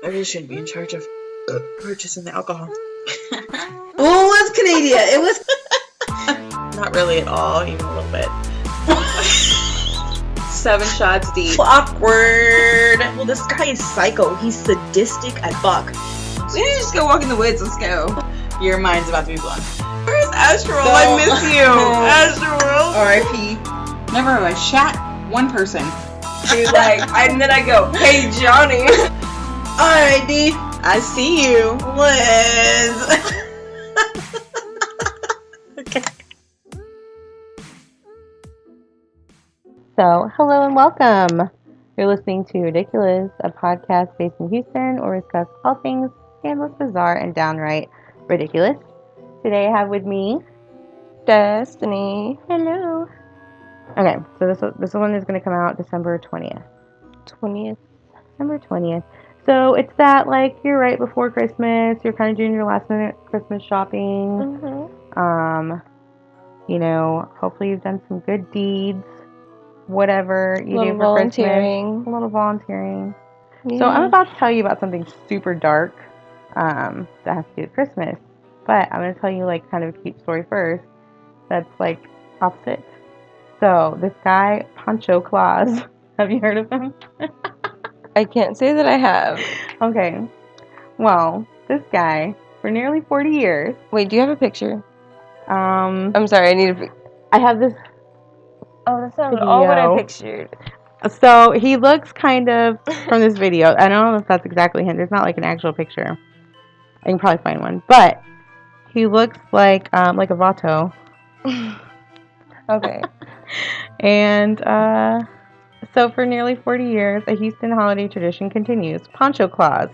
Maybe you shouldn't be in charge of purchasing the alcohol. Well, it was Canadian. It was Not really at all, even a little bit. 7 shots deep. awkward. Well, this guy is psycho. He's sadistic as fuck. We need to just go walk in the woods. Let's go. Your mind's about to be blown. Where's Astral? I miss you. Astral. R.I.P. Never have I shot one person. She's like, and then I go, hey, Johnny. Alright, D. I see you. Liz. Okay. So, hello and welcome. You're listening to RidicuLiz, a podcast based in Houston where we discuss all things scandalous, bizarre, and downright ridiculous. Today I have with me Destinee. Hello. Okay, so this one is going to come out December 20th. December 20th. So it's that, like, you're right before Christmas, you're kind of doing your last minute Christmas shopping. Mm-hmm. You know, hopefully you've done some good deeds. Whatever you do for Christmas. A little volunteering. Yeah. So I'm about to tell you about something super dark that has to do with Christmas. But I'm going to tell you, like, kind of a cute story first that's, like, opposite. So this guy, Poncho Claus, have you heard of him? I can't say that I have. Okay. Well, this guy, for nearly 40 years. Wait, do you have a picture? I'm sorry, I need a I have this. Oh, that's not at all what I pictured. So he looks kind of, from this video, I don't know if that's exactly him. There's not like an actual picture. I can probably find one. But he looks like a Vato. Okay. And so for nearly 40 years, a Houston holiday tradition continues. Poncho Claus,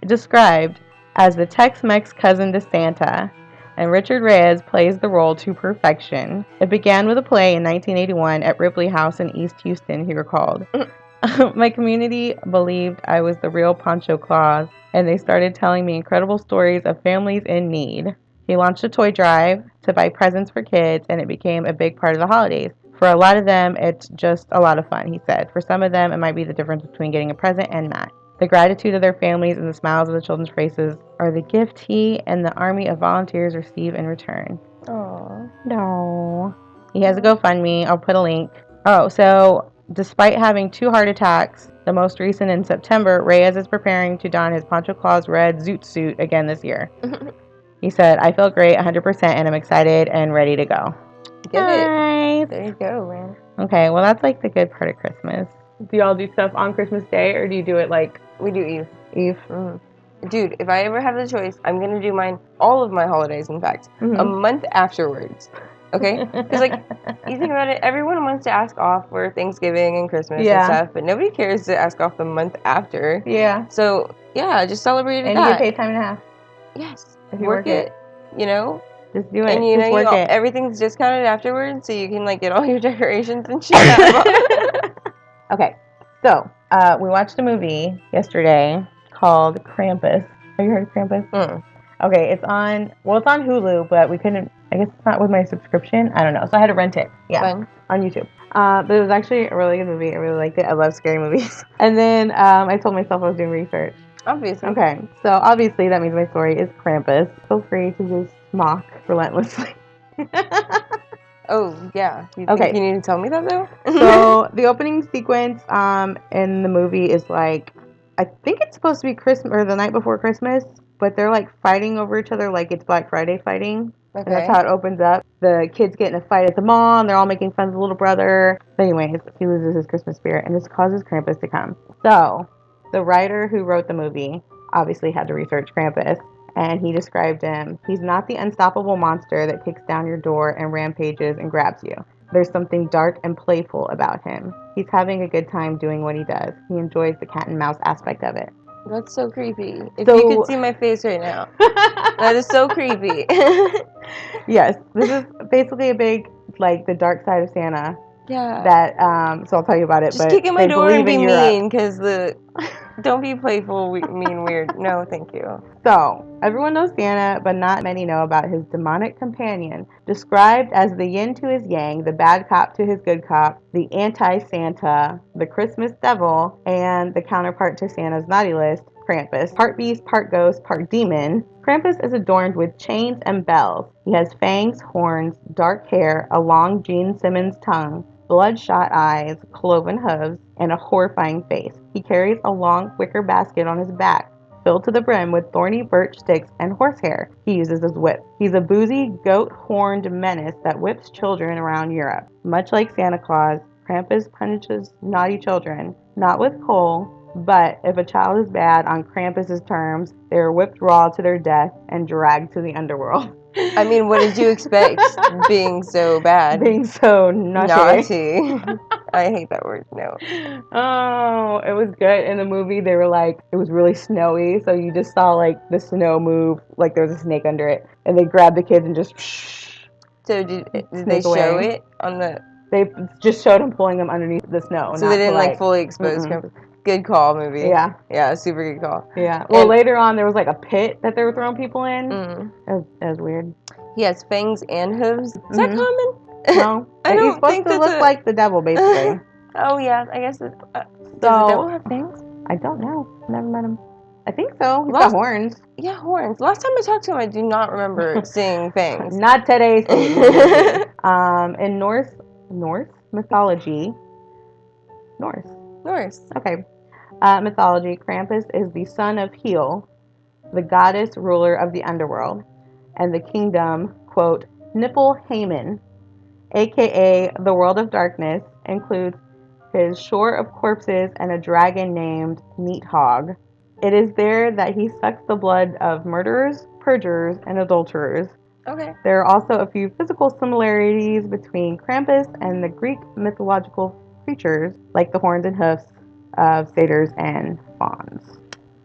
described as the Tex-Mex cousin to Santa. And Richard Reyes plays the role to perfection. It began with a play in 1981 at Ripley House in East Houston, he recalled. My community believed I was the real Poncho Claus, and they started telling me incredible stories of families in need. He launched a toy drive to buy presents for kids, and it became a big part of the holidays. For a lot of them, it's just a lot of fun, he said. For some of them, it might be the difference between getting a present and not. The gratitude of their families and the smiles of the children's faces are the gift he and the army of volunteers receive in return. Aww. No. He has a GoFundMe. I'll put a link. Oh, so despite having 2 heart attacks, the most recent in September, Reyes is preparing to don his Poncho Claus red zoot suit again this year. He said, I feel great 100% and I'm excited and ready to go. Nice. There you go, man. Okay, well that's like the good part of Christmas. Do y'all do stuff on Christmas Day or do you do it like... We do Eve. Eve? Mm-hmm. Dude, if I ever have the choice, I'm going to do mine, all of my holidays, in fact, a month afterwards. Okay? Because, like, you think about it, everyone wants to ask off for Thanksgiving and Christmas and stuff, but nobody cares to ask off the month after. Yeah. So, yeah, just celebrate it. And you get paid time and a half. Yes. If you work it. You know? Just do it. And, you just know, work it. Everything's discounted afterwards, so you can, like, get all your decorations and shit out. Okay. So, we watched a movie yesterday called Krampus. Have you heard of Krampus? Okay, it's on Hulu, but we couldn't, I guess it's not with my subscription. I don't know. So I had to rent it. Yeah. Fun. On YouTube. But it was actually a really good movie. I really liked it. I love scary movies. And then I told myself I was doing research. Obviously. Okay. So obviously that means my story is Krampus. Feel free to just mock relentlessly. Oh, yeah. You need to tell me that, though? So, the opening sequence in the movie is like, I think it's supposed to be Christmas, or the night before Christmas, but they're like fighting over each other like it's Black Friday fighting. Okay. And that's how it opens up. The kids get in a fight at the mall, and they're all making fun of the little brother. But anyways, he loses his Christmas spirit, and this causes Krampus to come. So, the writer who wrote the movie obviously had to research Krampus. And he described him, he's not the unstoppable monster that kicks down your door and rampages and grabs you. There's something dark and playful about him. He's having a good time doing what he does. He enjoys the cat and mouse aspect of it. That's so creepy. If you could see my face right now. That is so creepy. Yes, this is basically a big, like, the dark side of Santa. Yeah. That, so I'll tell you about it. Just kick in my door and be mean, because the Don't be playful, mean, weird. No, thank you. So, everyone knows Santa, but not many know about his demonic companion. Described as the yin to his yang, the bad cop to his good cop, the anti-Santa, the Christmas devil, and the counterpart to Santa's naughty list, Krampus. Part beast, part ghost, part demon. Krampus is adorned with chains and bells. He has fangs, horns, dark hair, a long Gene Simmons tongue, bloodshot eyes, cloven hooves, and a horrifying face. He carries a long wicker basket on his back, filled to the brim with thorny birch sticks and horsehair he uses as whip. He's a boozy, goat-horned menace that whips children around Europe. Much like Santa Claus, Krampus punishes naughty children, not with coal, but if a child is bad on Krampus's terms, they are whipped raw to their death and dragged to the underworld. I mean, what did you expect? Being so bad. Being so naughty. I hate that word. No. Oh, it was good. In the movie, they were like, it was really snowy, so you just saw like the snow move, like there was a snake under it, and they grabbed the kids and just. So did they show it on the? They just showed him pulling them underneath the snow. So they didn't like fully expose Krampus. Good call, movie. Yeah. Yeah, super good call. Yeah. Well, later on, there was like a pit that they were throwing people in. Mm. That was weird. He has fangs and hooves. Is that common? No. I don't He's supposed think to look like the devil, basically. Oh, yeah. I guess. Does the devil have fangs? I don't know. Never met him. I think so. He's got horns. Yeah, horns. Last time I talked to him, I do not remember seeing fangs. Not today. In Norse mythology. Norse. Okay. Mythology, Krampus is the son of Hel, the goddess ruler of the underworld, and the kingdom, quote, Niflheim, aka the world of darkness, includes his shore of corpses and a dragon named Neathog. It is there that he sucks the blood of murderers, perjurers, and adulterers. Okay. There are also a few physical similarities between Krampus and the Greek mythological creatures, like the horns and hoofs of satyrs and fauns.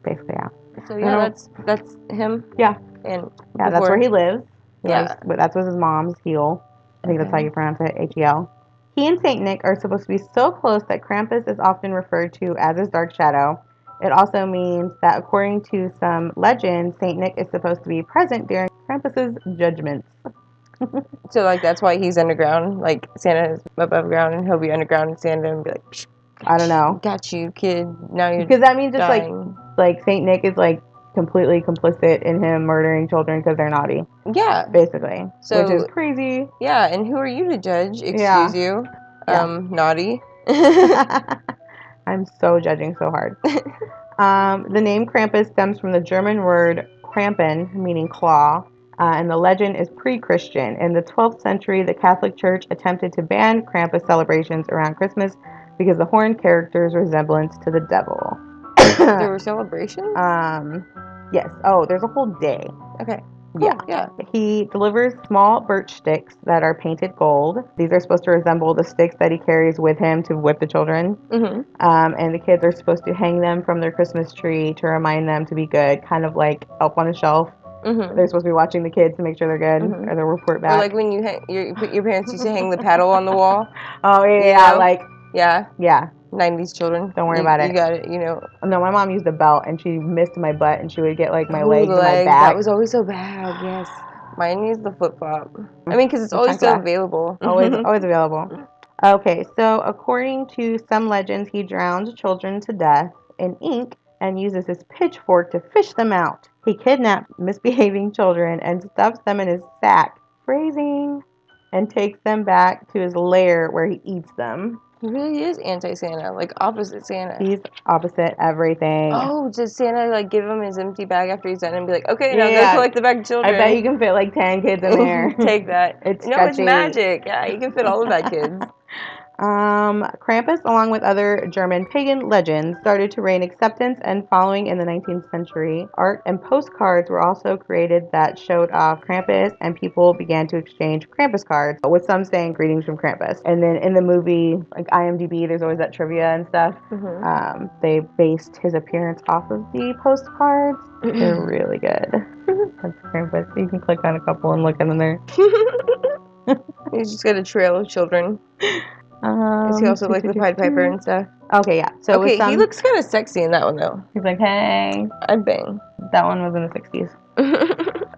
Basically, yeah. So yeah, that's him. Yeah. And yeah, that's where he lives. That was his mom's, Hel. I think that's how you pronounce it, H-E-L. He and Saint Nick are supposed to be so close that Krampus is often referred to as his dark shadow. It also means that according to some legends, Saint Nick is supposed to be present during Krampus's judgments. So like that's why he's underground. Like Santa is above ground and he'll be underground and Santa and be like, psh, I don't know. Got you, kid. Now you're because that means just dying. like Saint Nick is like completely complicit in him murdering children because they're naughty. Yeah, basically. So, which is crazy. Yeah, and who are you to judge? Excuse you. Naughty. I'm so judging so hard. The name Krampus stems from the German word Krampen, meaning claw. And the legend is pre-Christian. In the 12th century, the Catholic Church attempted to ban Krampus celebrations around Christmas because the horned character's resemblance to the devil. There were celebrations? Yes. Oh, there's a whole day. Okay. Cool. Yeah. He delivers small birch sticks that are painted gold. These are supposed to resemble the sticks that he carries with him to whip the children. Mm-hmm. And the kids are supposed to hang them from their Christmas tree to remind them to be good, kind of like Elf on a Shelf. Mm-hmm. They're supposed to be watching the kids to make sure they're good, or they'll report back. Or like when your parents used to hang the paddle on the wall. Oh yeah, like yeah. 90s children. Don't worry about it. You got it. You know. No, my mom used a belt and she missed my butt and she would get like my legs and my back. That was always so bad. Yes. Mine used the flip flop. I mean, because it's always so available. always available. Okay, so according to some legends, he drowned children to death in ink and uses his pitchfork to fish them out. He kidnaps misbehaving children and stuffs them in his sack, phrasing, and takes them back to his lair where he eats them. He really is anti-Santa, like opposite Santa. He's opposite everything. Oh, does Santa like give him his empty bag after he's done and be like, okay, now go collect the bag of children? I bet you can fit like 10 kids in there. Take that. It's magic. Yeah, you can fit all of that, kids. Krampus, along with other German pagan legends, started to gain acceptance and following in the 19th century. Art and postcards were also created that showed off Krampus, and people began to exchange Krampus cards, with some saying greetings from Krampus. And then in the movie, like IMDb, there's always that trivia and stuff. Mm-hmm. They based his appearance off of the postcards. They're really good. That's Krampus. You can click on a couple and look in there. You just got a trail of children. Is he also like the Pied Piper and stuff? Okay, yeah. So Okay, he looks kind of sexy in that one though. He's like, hey. I'd bang. That one was in the 60s.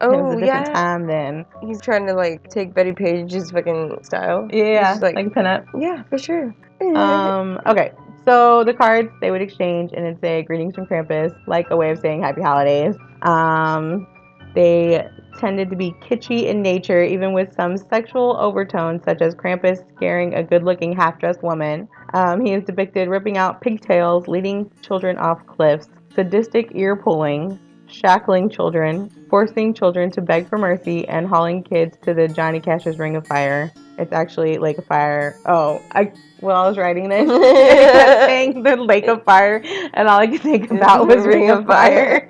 Oh, it was a different time then. He's trying to like take Betty Page's fucking style. Yeah, like pin up. Yeah, for sure. Okay. So the cards they would exchange and it'd say greetings from Krampus, like a way of saying happy holidays. They tended to be kitschy in nature, even with some sexual overtones, such as Krampus scaring a good-looking half-dressed woman. He is depicted ripping out pigtails, leading children off cliffs, sadistic ear-pulling, shackling children, forcing children to beg for mercy, and hauling kids to the Johnny Cash's Ring of Fire. It's actually Lake of Fire. While I was writing this, I kept saying the Lake of Fire, and all I could think about was Ring of Fire.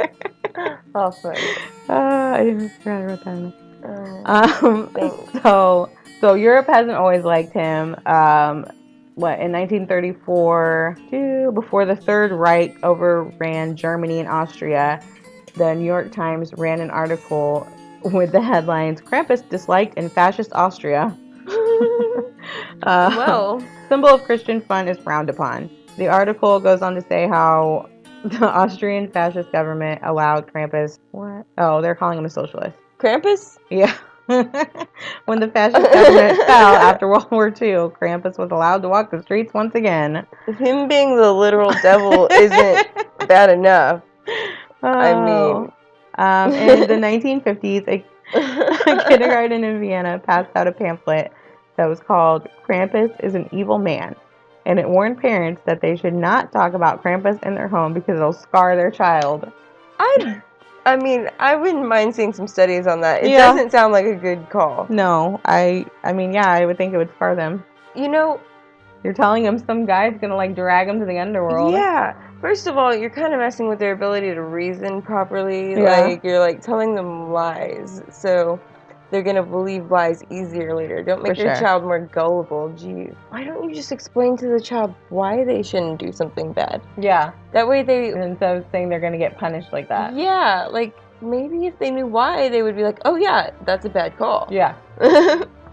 Oh, funny. I didn't forget I wrote that in. So Europe hasn't always liked him. In 1934, before the Third Reich overran Germany and Austria, the New York Times ran an article with the headlines, Krampus disliked in fascist Austria. Symbol of Christian fun is frowned upon. The article goes on to say how the Austrian fascist government allowed Krampus... What? Oh, they're calling him a socialist. Krampus? Yeah. When the fascist government fell after World War II, Krampus was allowed to walk the streets once again. Him being the literal devil isn't bad enough. I mean... in the 1950s, a kindergarten in Vienna passed out a pamphlet that was called Krampus is an Evil Man. And it warned parents that they should not talk about Krampus in their home because it'll scar their child. I mean, I wouldn't mind seeing some studies on that. It doesn't sound like a good call. No, I would think it would scar them. You know... You're telling them some guy's gonna, drag them to the underworld. Yeah. First of all, you're kind of messing with their ability to reason properly. Yeah. You're, telling them lies. So... they're going to believe lies easier later. Don't make your child more gullible. Geez. Why don't you just explain to the child why they shouldn't do something bad? Yeah. That way they... instead of saying they're going to get punished like that. Yeah. Maybe if they knew why, they would be like, oh, yeah, that's a bad call. Yeah.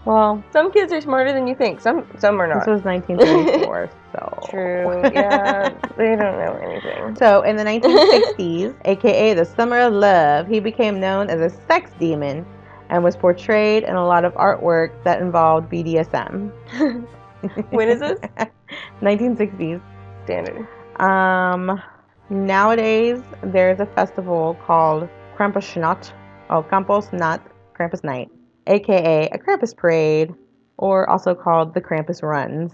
Well... some kids are smarter than you think. Some are not. This was 1934, so... True. Yeah. They don't know anything. So, in the 1960s, a.k.a. the Summer of Love, he became known as a sex demon and was portrayed in a lot of artwork that involved BDSM. When is this? 1960s. Standard. Nowadays, there's a festival called Krampus Night, aka a Krampus parade, or also called the Krampus Runs.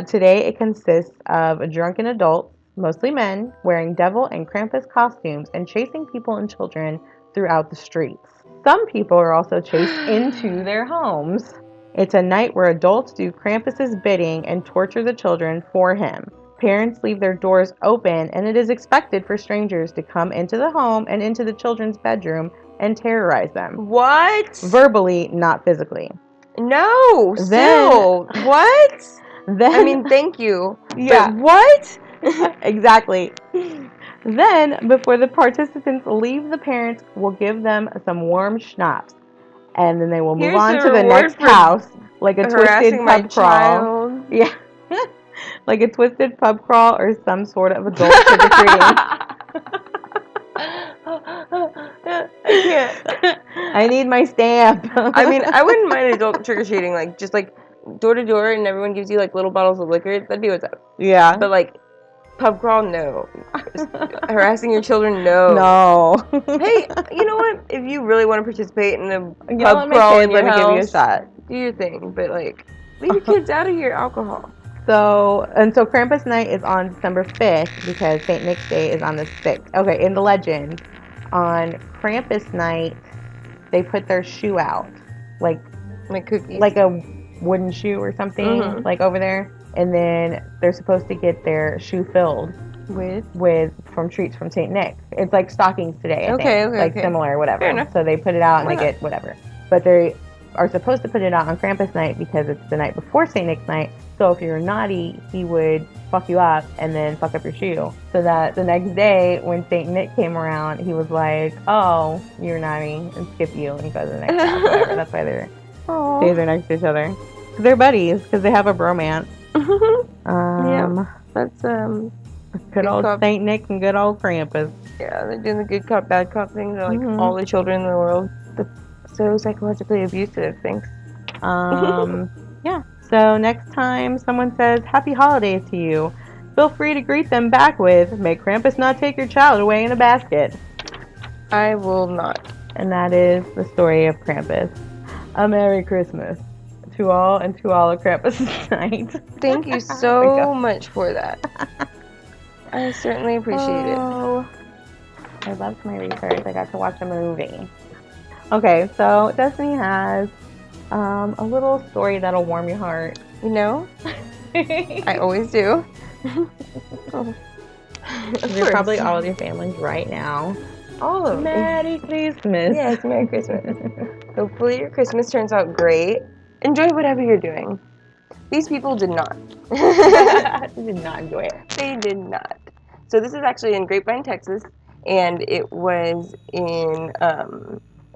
Today, it consists of drunken adults, mostly men, wearing devil and Krampus costumes and chasing people and children throughout the streets. Some people are also chased into their homes. It's a night where adults do Krampus's bidding and torture the children for him. Parents leave their doors open, and it is expected for strangers to come into the home and into the children's bedroom and terrorize them. What? Verbally, not physically. No, still. What? Thank you. Yeah. But what? Exactly. Then, before the participants leave, the parents will give them some warm schnapps. And then they will move on to the next house, like a twisted pub crawl. Yeah. Like a twisted pub crawl or some sort of adult trick-or-treating. I can't. I need my stamp. I wouldn't mind adult trick-or-treating, just door to door and everyone gives you little bottles of liquor. That'd be what's up. Yeah. But pub crawl, no. Harassing your children, no. No. Hey, you know what? If you really want to participate in a pub crawl in your house, give you a shot. Do your thing, but leave your kids out of your alcohol. So Krampus Night is on December 5th because St. Nick's Day is on the 6th. Okay, in the legend, on Krampus Night, they put their shoe out, like cookies, like a wooden shoe or something, over there. And then they're supposed to get their shoe filled with from treats from St. Nick. It's like stockings today, I think. Okay. Similar, whatever. Fair enough. So they put it out and they get whatever. But they are supposed to put it out on Krampus Night because it's the night before St. Nick's Night. So if you're naughty, he would fuck you up and then fuck up your shoe. So that the next day when St. Nick came around, he was like, oh, you're naughty, and skip you and go to the next house, whatever. That's why their days are next to each other. They're buddies because they have a bromance. That's Good old cop. Saint Nick and good old Krampus. Yeah, they're doing the good cop, bad cop thing. They're like all the children in the world. That's so psychologically abusive. Thanks. Yeah. So next time someone says Happy Holidays to you, feel free to greet them back with, "May Krampus not take your child away in a basket." I will not. And that is the story of Krampus. A Merry Christmas to all and to all of Krampus's night. Thank you so much for that. I certainly appreciate it. I loved my research. I got to watch a movie. Okay, so Destinee has a little story that'll warm your heart. You know, I always do. You're probably all of your families right now. All of them. Merry Christmas. Yes, Merry Christmas. Hopefully your Christmas turns out great. Enjoy whatever you're doing. These people did not. They did not enjoy it. They did not. So this is actually in Grapevine, Texas, and it was in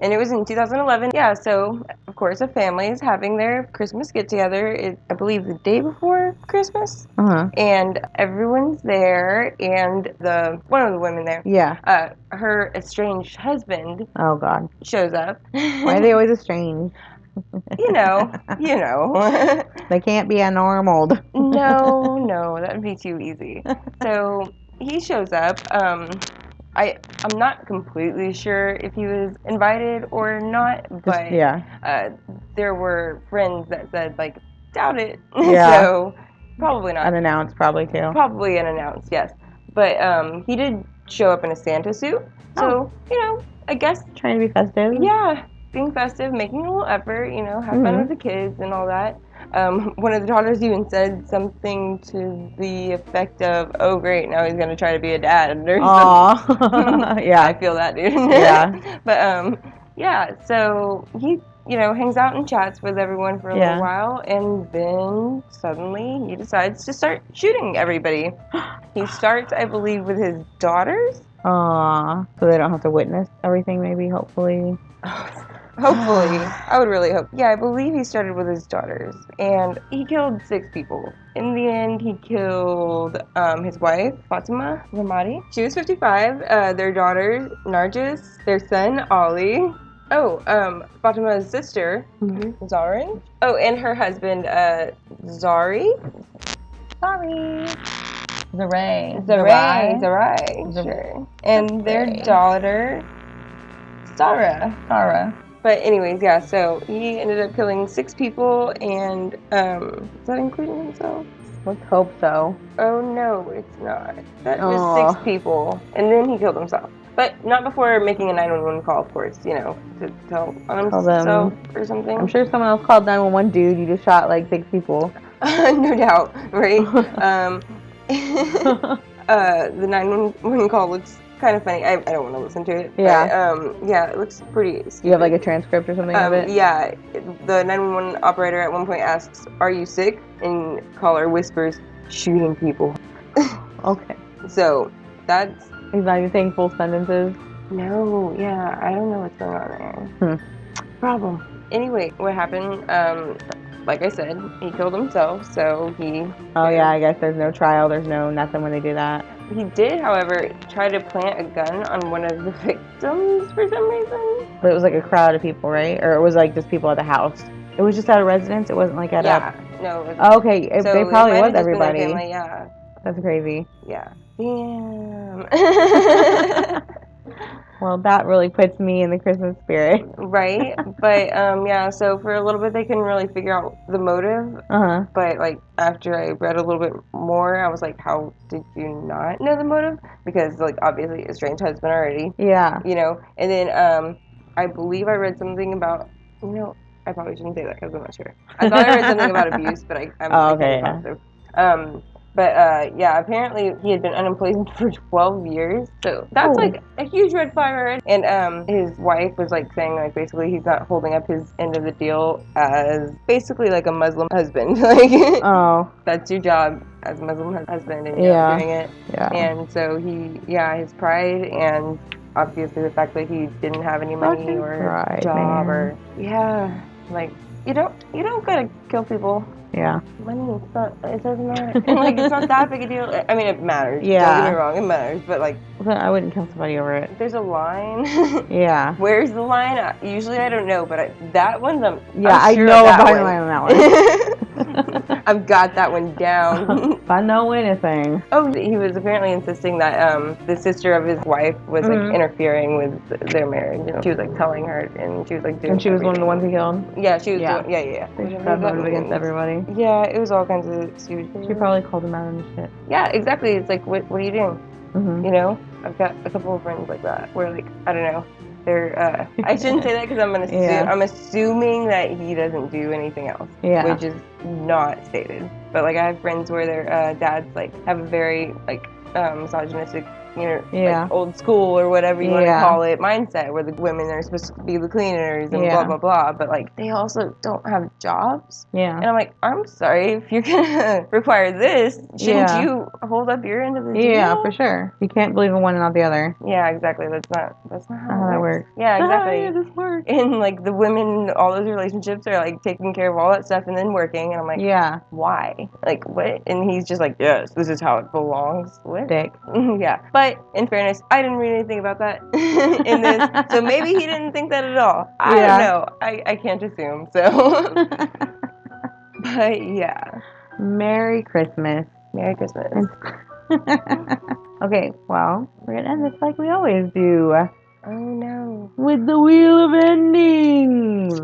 2011. Yeah, so of course a family is having their Christmas get together. I believe the day before Christmas. And everyone's there, and one of the women there. Yeah. Her estranged husband. Oh God. Shows up. Why are they always estranged? You know. They can't be unnormaled. No, that would be too easy. So he shows up. I'm not completely sure if he was invited or not, but there were friends that said, like, doubt it. Yeah. So probably not. Unannounced, probably too. Probably unannounced, yes. But he did show up in a Santa suit. So, I guess. Trying to be festive. Yeah. Being festive, making a little effort, have fun with the kids and all that. One of the daughters even said something to the effect of, "Oh, great, now he's going to try to be a dad." Or something. Yeah. I feel that, dude. Yeah. But, so he, hangs out and chats with everyone for a little while, and then suddenly he decides to start shooting everybody. He starts, I believe, with his daughters. So they don't have to witness everything, maybe, hopefully. Hopefully. I would really hope. Yeah, I believe he started with his daughters, and he killed 6 people. In the end, he killed his wife, Fatima Ramadi. She was 55. Their daughter, Nargis. Their son, Ali. Fatima's sister, Zarin. Oh, and her husband, Zari. Zarai. Sure. And their daughter, Sarah. But anyways, yeah, so he ended up killing 6 people, and is that including himself? Let's hope so. Oh no, it's not. That was 6 people, and then he killed himself. But not before making a 911 call, of course, to tell on himself or something. I'm sure someone else called 911, dude. You just shot like 6 people. No doubt, right? The 911 call looks kind of funny. I don't want to listen to it. Yeah. But, it looks pretty stupid. You have like a transcript or something of it? Yeah. The 911 operator at one point asks, "Are you sick?" And caller whispers, "Shooting people." Okay. So that's... He's not even saying full sentences? No, yeah. I don't know what's going on there. Problem. Anyway, what happened, like I said, he killed himself, so he... Oh, yeah, I guess there's no trial, there's no nothing when they do that. He did, however, try to plant a gun on one of the victims for some reason. But it was like a crowd of people, right? Or it was like just people at the house? It was just at a residence? It wasn't like at no. Okay, so they probably was everybody. Family, yeah. That's crazy. Yeah. Damn. Well, that really puts me in the Christmas spirit. Right? But, so for a little bit they couldn't really figure out the motive. But, like, after I read a little bit more, I was like, how did you not know the motive? Because, like, obviously a strange husband already. Yeah. And then I believe I read something about, I probably shouldn't say that because I'm not sure. I thought I read something about abuse, but I'm positive. Apparently he had been unemployed for 12 years. So that's like a huge red flag. And his wife was like saying like basically he's not holding up his end of the deal as basically like a Muslim husband. Like that's your job as a Muslim husband and you're not doing it. Yeah. And so his pride and obviously the fact that he didn't have any money or job or Like, you don't gotta kill people. Yeah. Money, it doesn't matter. And, like, it's not that big a deal. I mean, it matters. Yeah. Don't get me wrong, it matters. But, like, But I wouldn't kill somebody over it. there's a line. Yeah. Where's the line? Usually I don't know, but that one's I'm I sure know of that about one. the line on that one. I've got that one down. If I know anything. Oh, he was apparently insisting that the sister of his wife was like interfering with their marriage. You know, she was like telling her, and she was like doing. And she was one of the ones he killed? Yeah, she was. Yeah. Yeah. They just got voted against everybody. Yeah, it was all kinds of stupid. She probably called him out on his shit. Yeah, exactly. It's like, what are you doing? Mm-hmm. You know, I've got a couple of friends like that where, like, I don't know. They're, I shouldn't say that because I'm assuming that he doesn't do anything else, which is not stated. But, like, I have friends where their dads, like, have a very, like, misogynistic, you know, like old school or whatever you want to call it mindset, where the women are supposed to be the cleaners and blah, blah, blah. But, like, they also don't have jobs. Yeah. And I'm like, I'm sorry, if you're going to require this, shouldn't you hold up your end of the deal? Yeah, for sure. You can't believe in one and not the other. Yeah, exactly. That's not how that works. Yeah, exactly. Yeah, this works. And, like, the women in all those relationships are, like, taking care of all that stuff and then working. And I'm like, why? Like, what? And he's just like, yes, this is how it belongs. What? Dick. Yeah. But, in fairness, I didn't read anything about that in this. So maybe he didn't think that at all. I don't know. I can't assume, so. But, yeah. Merry Christmas. Merry Christmas. Okay, well, we're going to end this like we always do. Oh, no. With the Wheel of Endings.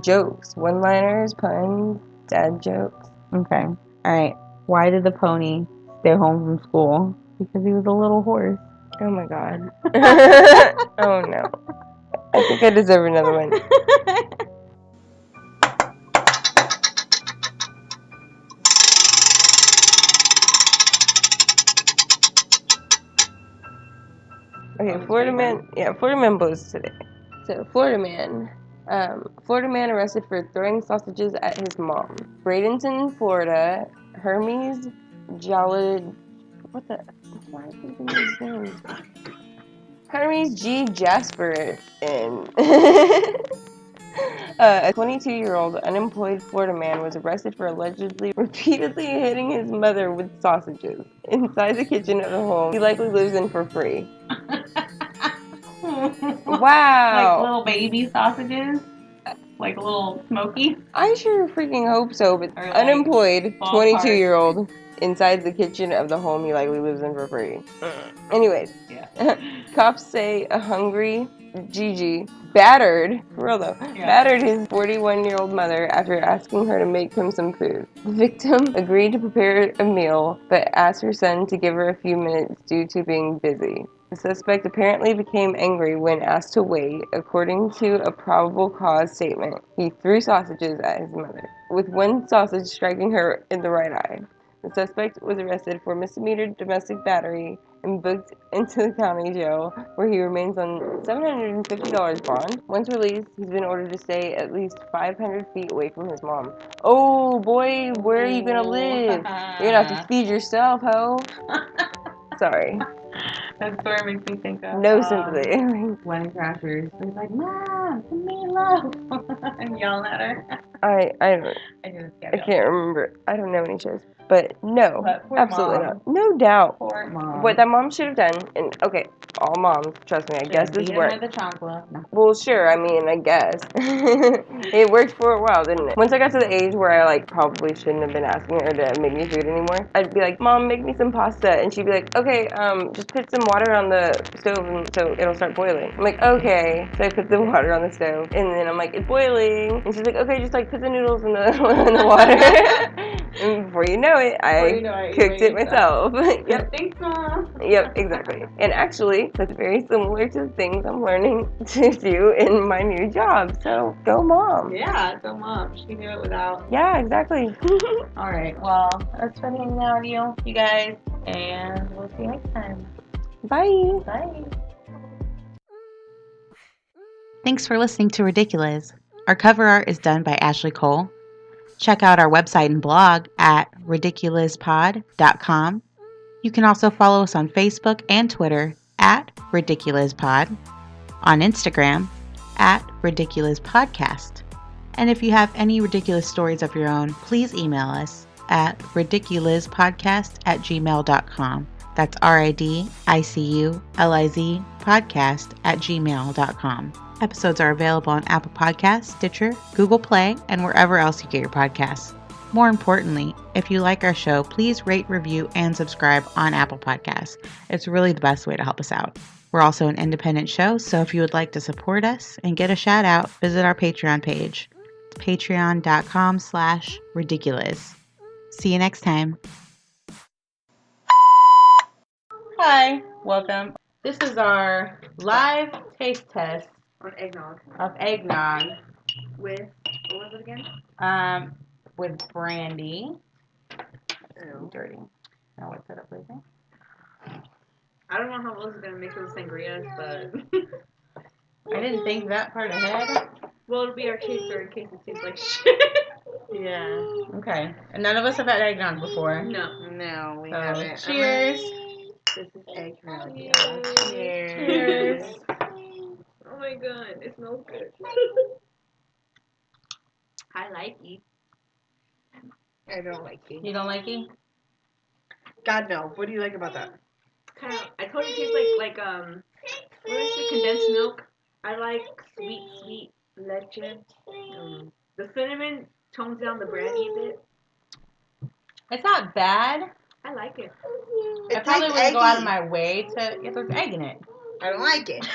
Jokes, one-liners, puns, dad jokes. Okay. All right. Why did the pony stay home from school? Because he was a little horse. Oh my god. Oh no. I think I deserve another one. Okay, Florida man blows today. So, Florida man arrested for throwing sausages at his mom. Bradenton, Florida, Hermes Jalad... What the... Why is he doing these names? Hermes G. Jasper and... A 22-year-old unemployed Florida man was arrested for allegedly repeatedly hitting his mother with sausages inside the kitchen of the home he likely lives in for free. Wow. Like little baby sausages? Like a little smoky? I sure freaking hope so, but like unemployed 22-year-old inside the kitchen of the home he likely lives in for free. Anyways, cops say a hungry Gigi battered his 41-year-old mother after asking her to make him some food. The victim agreed to prepare a meal, but asked her son to give her a few minutes due to being busy. The suspect apparently became angry when asked to wait. According to a probable cause statement, he threw sausages at his mother, with one sausage striking her in the right eye. The suspect was arrested for misdemeanor domestic battery and booked into the county jail, where he remains on $750 bond. Once released, he's been ordered to stay at least 500 feet away from his mom. Oh boy, where are you gonna live? You're gonna have to feed yourself, ho. Sorry. That story makes me think of no sympathy. Wedding Crashers. He's like, Mom, give me love. I'm yelling at her. I can't remember. I don't know any shows. But no, absolutely not. No doubt. Poor mom. What that mom should have done, and okay, all moms, trust me, I guess this worked. The chocolate. No. Well, sure, I mean, I guess. It worked for a while, didn't it? Once I got to the age where I, like, probably shouldn't have been asking her to make me food anymore, I'd be like, Mom, make me some pasta. And she'd be like, okay, just put some water on the stove and so it'll start boiling. I'm like, okay. So I put the water on the stove, and then I'm like, it's boiling. And she's like, okay, just, like, put the noodles in the water. And before you know it, I cooked it myself. Yep. Thanks, Mom. Yep, exactly. And actually, that's very similar to the things I'm learning to do in my new job. So, go Mom. Yeah, go Mom. She can do it without. Yeah, exactly. All right. Well, that's fun hanging out with you guys, and we'll see you next time. Bye. Bye. Thanks for listening to RidicuLiz. Our cover art is done by Ashley Cole. Check out our website and blog at RidicuLizPod.com. You can also follow us on Facebook and Twitter at RidicuLizPod, on Instagram at RidicuLizPodcast. And if you have any ridiculous stories of your own, please email us at RidicuLizPodcast@gmail.com. That's RIDICULIZ podcast@gmail.com. Episodes are available on Apple Podcasts, Stitcher, Google Play, and wherever else you get your podcasts. More importantly, if you like our show, please rate, review, and subscribe on Apple Podcasts. It's really the best way to help us out. We're also an independent show, so if you would like to support us and get a shout out, visit our Patreon page. It's patreon.com/RidicuLiz. See you next time. Hi, welcome. This is our live taste test On eggnog. of eggnog. With, what was it again? With brandy. Ew. Dirty. Now what's it up with? I don't know how else is going to mix with sangrias, but... I didn't think that part ahead. Well, it'll be our chaser in case it tastes like shit. Yeah. Okay. And none of us have had eggnog before. No, we So, haven't. cheers. This is eggnog. Cheers. Oh my god, it smells good. I like it. I don't like it. You don't like it? God, no. What do you like about that? Kind of. I told you it tastes like what is it? Condensed milk. I like sweet leche. The cinnamon tones down the brandy a bit. It's not bad. I like it. I probably wouldn't go out of my way to. Yeah, there's egg in it. I don't like it.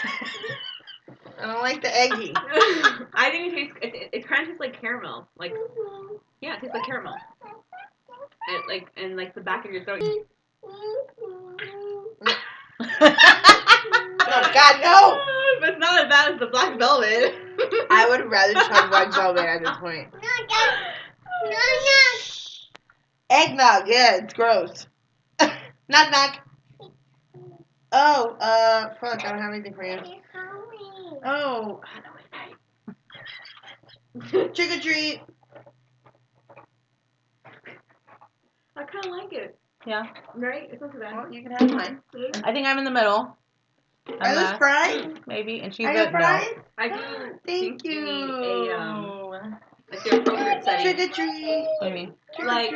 I don't like the eggy. I think it kind of tastes like caramel. Like, yeah, it tastes like caramel. And like the back of your throat. Oh God, no! But it's not as bad as the black velvet. I would rather try black velvet at this point. Eggnog, yeah, it's gross. Knock knock. Oh, fuck, I don't have anything for you. Oh, trick or treat. I kind of like it. Yeah. Right? It's not too bad. Well, you can have mine. I think I'm in the middle. Are those fried? Maybe, and she's Are a you no. fried? I do. Thank you. Need like the appropriate setting. Trick or treat. What do you mean? Like,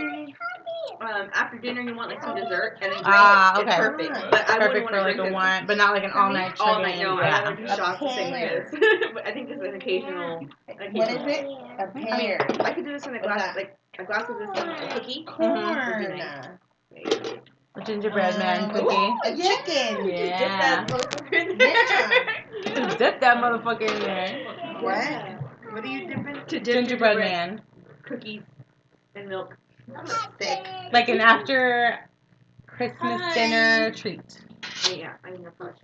after dinner you want like some dessert and then drink. Okay. It's perfect. But I Perfect wouldn't for want like to a drink one, but not like an all night. all night. No, Yeah. I rather do shots of sangrias. But I think this is an occasional. What is it? A pear. I could do this in a glass, like a glass of this in a cookie. Corn. A gingerbread man cookie. A chicken. Yeah. Yeah. Dip that motherfucker in there. What? What are you dipping? To dip Gingerbread man. cookies and milk. I'm sick. Like an after Christmas dinner treat. Yeah, I think that's how it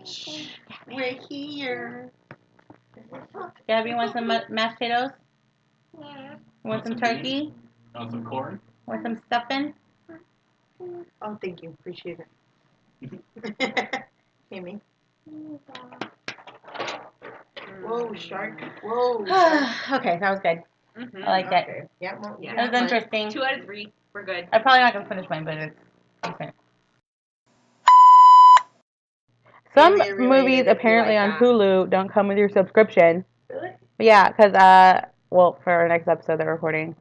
should be. We're here. Gabby, you want some mashed potatoes? Yeah. Want some turkey? Want some corn? Want some stuffing? Oh, thank you. Appreciate it. Amy. Whoa, shark. Whoa. Okay, that was good. Mm-hmm. I like that. Okay. Yeah, well, Yeah. That was interesting. 2 out of 3. We're good. I'm probably not going to finish mine, but it's decent. Some Really movies related if you apparently like on that. Hulu don't come with your subscription. Really? Yeah, because, well, for our next episode that we're recording,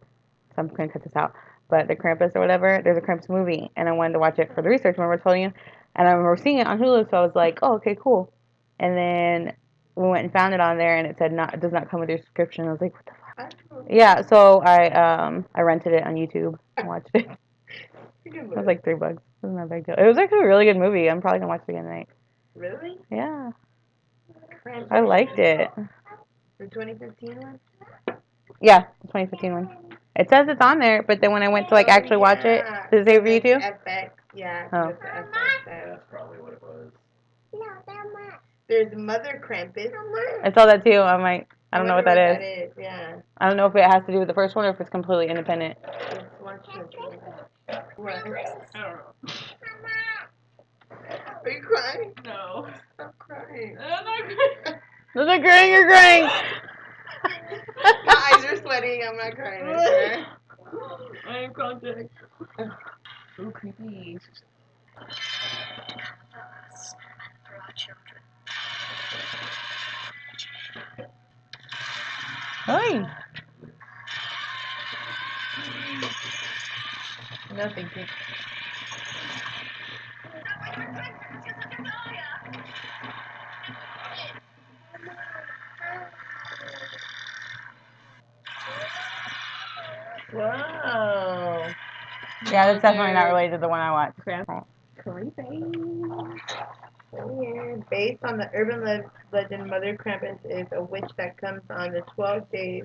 so I'm going to cut this out, but the Krampus or whatever, there's a Krampus movie, and I wanted to watch it for the research, remember I told you? And I remember seeing it on Hulu, so I was like, oh, okay, cool. And then we went and found it on there, and it said it does not come with your subscription. I was like, what the fuck? Yeah, so I rented it on YouTube and watched it. It was like $3. It wasn't that a big deal. It was actually a really good movie. I'm probably going to watch it again tonight. Really? Yeah. I liked it. The 2015 one? Yeah, the 2015 one. It says it's on there, but then when I went to like actually watch it, does it say for you too? FX, yeah. Oh. It's the FX. That's probably what it was. There's Mother Krampus. I saw that too. I'm like, I don't know what that is. Yeah. I don't know if it has to do with the first one or if it's completely independent. Let's watch it. What? I don't know. Are you crying? No. Stop crying. I'm not good. Those are crying, you're crying. My eyes are sweating. I'm not crying. I swear. I am contact. Ooh, creepy. Oi. No, thank you. Wow. Yeah, that's definitely not related to the one I watched. Creepy. Weird. Based on the urban legend, Mother Krampus is a witch that comes on the 12 days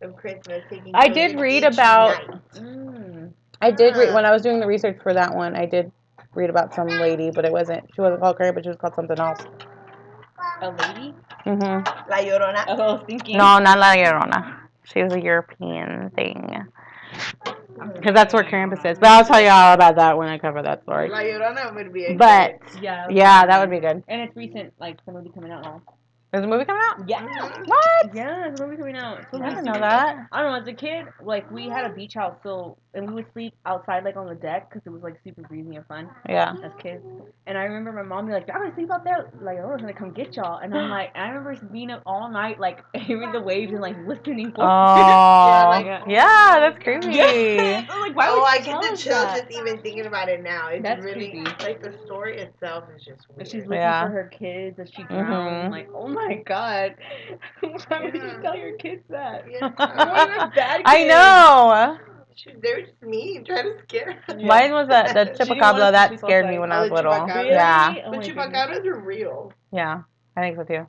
of Christmas, taking I did children read each about. night. I did read when I was doing the research for that one. I did read about some lady, but it wasn't. She wasn't called Krampus. She was called something else. A lady? Mhm. La Llorona. Oh, I was thinking. No, not La Llorona. She was a European thing. Because that's where Krampus is. But I'll tell you all about that when I cover that story. La Llorona would be a But Yeah. yeah, that would be good. And it's recent, like the movie coming out now. There's a movie coming out? Yeah. What? Yeah, there's a movie coming out. It's I supposed to be didn't know super that. I don't know, as a kid, like, we had a beach house, and we would sleep outside, like, on the deck, because it was, like, super breezy and fun Yeah. as kids. And I remember my mom being like, I'm gonna sleep out there, like, I was gonna come get y'all. And I'm like, I remember being up all night, like, hearing the waves and, like, listening for Oh. Yeah. Yeah, that's creepy. Yeah. I'm like, why would you I tell get the us chills that? just even thinking about it now. It's That's really creepy. like the story itself is just weird. And she's looking Yeah. for her kids as she drowns. I'm like, oh my god. Why would you tell your kids that? Yeah. You're one of the bad kids. I know. They're just mean, trying to scare them. Mine was the She didn't want chupacabra us to that sleep scared outside. me when Oh, I was the little. chupacabra? Really? Yeah. Oh The my chupacabras are real. Yeah. I think so too.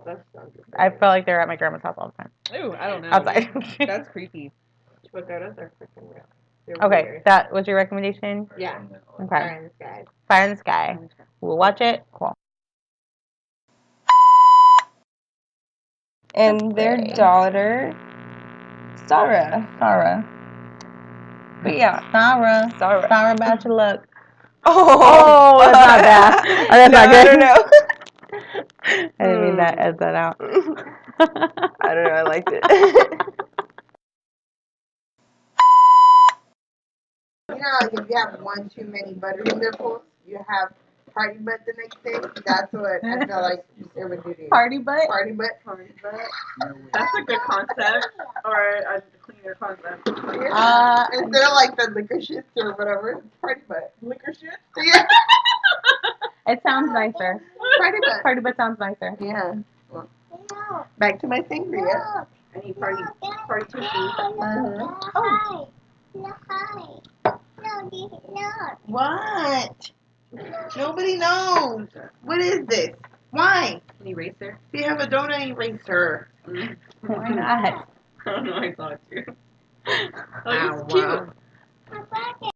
That sounds good. I felt like they were at my grandma's house all the time. goodness. Ooh, I don't know. Outside. That's creepy. Chupacabras are freaking real. They're Okay, weird. that was your recommendation? Yeah. Okay. Fire in the sky. Fire in the Sky. We'll watch it. Cool. And their daughter, Sarah. But yeah, Sarah. Sarah. Sarah Bachelor. Oh, that's not bad. Oh, that's no, not good. I don't know. I didn't mean that. Edit that out. I don't know. I liked it. You know, like if you have one too many buttery nipples, you have party butt the next day. That's what I feel like it would do to you. Party butt? Party butt. That's a good concept. Or a cleaner concept. Yeah. Instead of like the liquor shit or whatever, it's party butt. Liquor shit? Yeah. It sounds nicer. Party butt. Party butt sounds nicer. Yeah. Back to my sangria. I need party tissue. What? Nobody knows. What is this? Why? An eraser? Do you have a donut eraser? Why not? I don't know, I thought you. Oh, Ow, it's cute. wow.